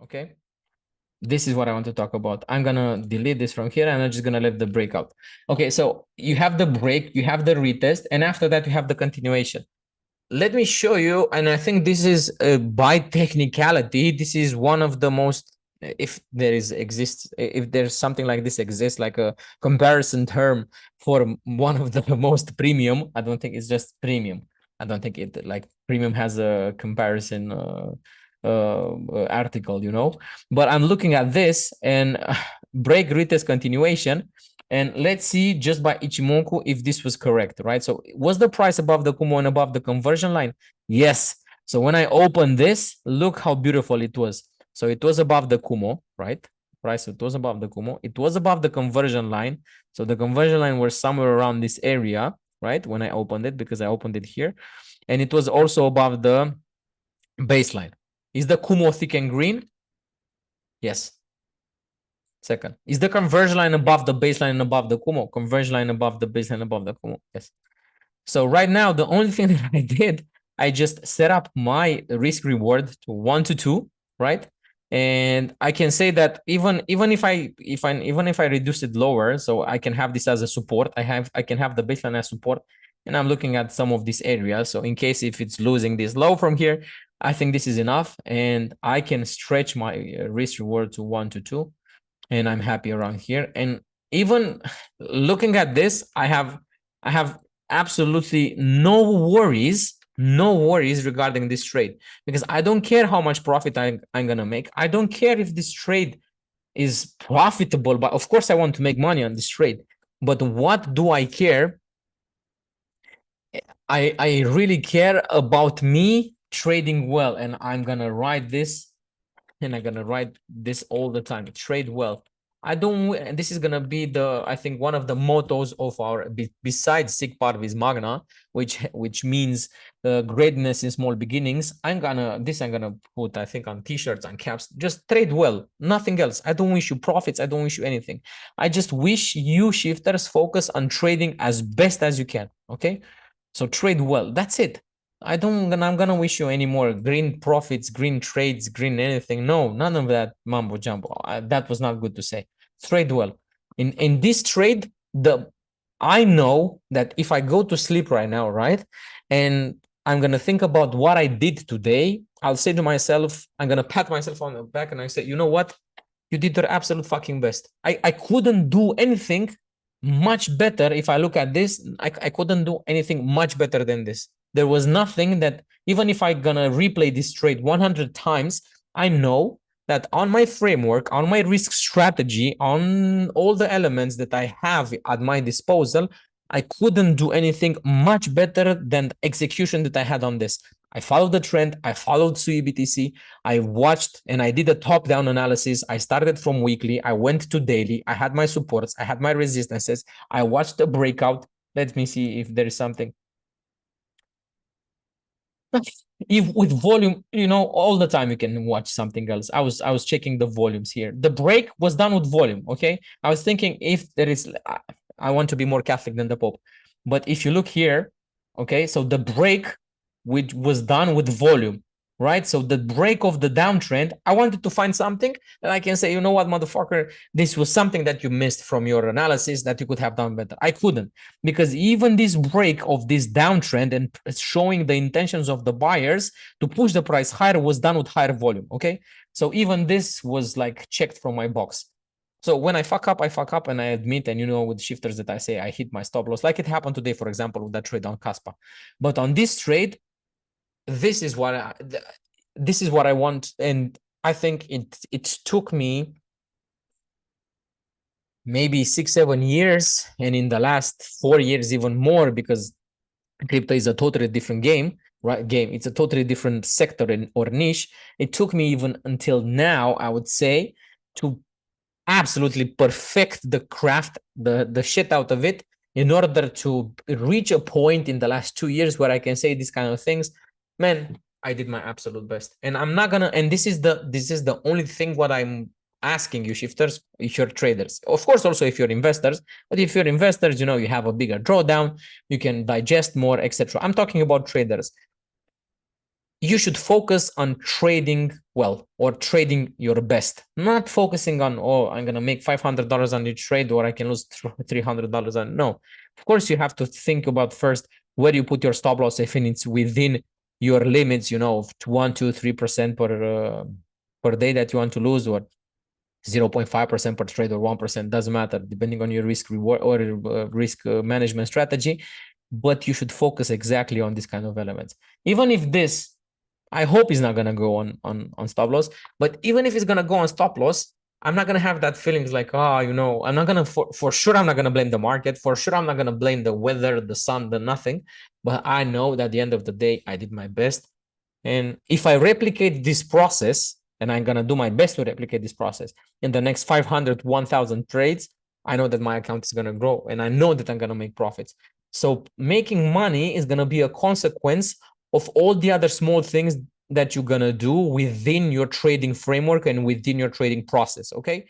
Okay. This is what I want to talk about. I'm gonna delete this from here and I'm just gonna leave the breakout. Okay, so you have the break, you have the retest, and after that you have the continuation. Let me show you, and I think this is by technicality, this is one of the most, if there's something like this exists, like a comparison term for one of the most premium. I don't think it's just premium. I don't think it like premium has a comparison article, you know. But I'm looking at this and break retest continuation. And let's see just by Ichimoku if this was correct, right? So was the price above the Kumo and above the conversion line? Yes. So when I open this, look how beautiful it was. So it was above the Kumo, right? Price, it was above the Kumo. It was above the conversion line. So the conversion line was somewhere around this area, right? When I opened it, because I opened it here. And it was also above the baseline. Is the Kumo thick and green? Yes. Second, is the conversion line above the baseline and above the Kumo? Conversion line above the baseline, above the Kumo. Yes. So right now, the only thing that I did, I just set up my risk reward to 1 to 2, right? And I can say that even if I reduce it lower, so I can have this as a support. I can have the baseline as support, and I'm looking at some of these areas. So in case if it's losing this low from here, I think this is enough, and I can stretch my risk reward to 1 to 2. And I'm happy around here. And even looking at this, I have absolutely no worries regarding this trade, because I don't care how much profit I'm gonna make. I don't care if this trade is profitable, but of course I want to make money on this trade. But what do I care? I really care about me trading well, and I'm gonna write this. And I'm gonna write this all the time. Trade well. I don't. And this is gonna be I think one of the mottos of our besides Sic Parvis Magna, which means greatness in small beginnings. I'm gonna put, I think, on t-shirts and caps. Just trade well, nothing else. I don't wish you profits. I don't wish you anything. I just wish you shifters focus on trading as best as you can. Okay, so trade well. That's it. I'm gonna wish you any more green profits, green trades, green anything. No, none of that mumbo jumbo. That was not good to say. Trade well. In this trade, I know that if I go to sleep right now, right, and I'm gonna think about what I did today, I'll say to myself, I'm gonna pat myself on the back and I say, you know what? You did your absolute fucking best. I couldn't do anything much better. If I look at this, I couldn't do anything much better than this. There was nothing that, even if I'm gonna replay this trade 100 times, I know that on my framework, on my risk strategy, on all the elements that I have at my disposal, I couldn't do anything much better than the execution that I had on this. I followed the trend. I followed SUI BTC. I watched and I did a top-down analysis. I started from weekly. I went to daily. I had my supports. I had my resistances. I watched the breakout. Let me see if there is something. If with volume, you know, all the time you can watch something else. I was checking the volumes here. The break was done with volume. Okay, I was thinking if there is, I want to be more Catholic than the Pope, but if you look here, okay, so the break which was done with volume, right? So the break of the downtrend, I wanted to find something that I can say, you know what, motherfucker, this was something that you missed from your analysis that you could have done better. I couldn't, because even this break of this downtrend and showing the intentions of the buyers to push the price higher was done with higher volume, okay? So even this was like checked from my box. So when I fuck up, and I admit, and you know, with shifters that I say I hit my stop loss, like it happened today, for example, with that trade on Kaspa. But on this trade, this is what I want, and I think it took me maybe 6-7 years, and in the last 4 years even more, because crypto is a totally different game, right? It's a totally different sector or niche. It took me even until now, I would say, to absolutely perfect the craft, the shit out of it, in order to reach a point in the last 2 years where I can say these kind of things. Man, I did my absolute best, and I'm not gonna. And this is the only thing what I'm asking you, shifters, if you're traders, of course, also if you're investors. But if you're investors, you know, you have a bigger drawdown, you can digest more, etc. I'm talking about traders. you should focus on trading well or trading your best, not focusing on, oh, I'm going to make $500 on each trade or I can lose $300 on. No, of course, you have to think about first where you put your stop loss if it's within your limits, you know, of 1, 2, 3% per day that you want to lose, or 0.5% per trade or 1%, doesn't matter, depending on your risk reward or risk management strategy. But you should focus exactly on this kind of elements. Even if this, I hope it's not gonna go on stop loss, but even if it's gonna go on stop loss, I'm not gonna have that feelings like, oh, you know, I'm not gonna for sure I'm not gonna blame the market. For sure, I'm not gonna blame the weather, the sun, the nothing. But I know that at the end of the day, I did my best. And if I replicate this process, and I'm gonna do my best to replicate this process in the next 500, 1,000 trades, I know that my account is gonna grow, and I know that I'm gonna make profits. So making money is gonna be a consequence of all the other small things that you're gonna do within your trading framework and within your trading process. Okay.